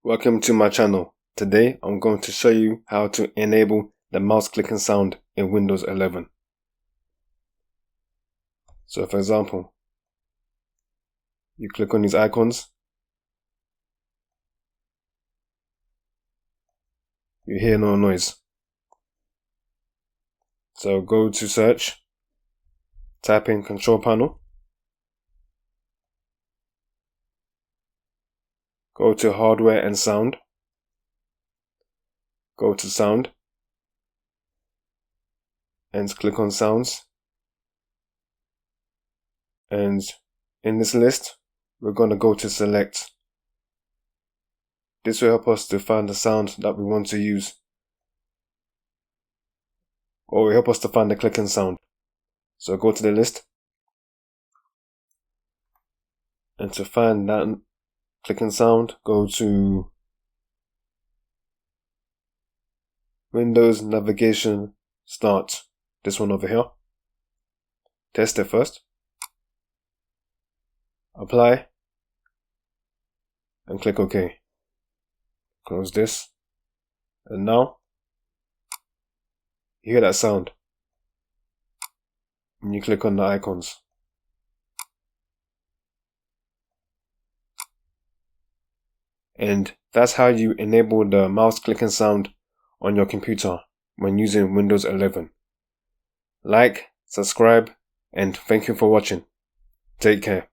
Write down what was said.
Welcome to my channel. Today I'm going to show you how to enable the mouse clicking sound in Windows 11. So for example, you click on these icons, you hear no noise. So go to search, type in control panel, go to hardware and sound, go to sound, and click on sounds. And in this list, we're going to go to select. This will help us to find the sound that we want to use, or will help us to find the clicking sound. So go to the list, and to find that clicking sound, go to Windows Navigation Start. This one over here. Test it first. Apply. And click OK. Close this. And now, you hear that sound. And you click on the icons. And that's how you enable the mouse clicking sound on your computer when using Windows 11. Like, subscribe, and thank you for watching. Take care.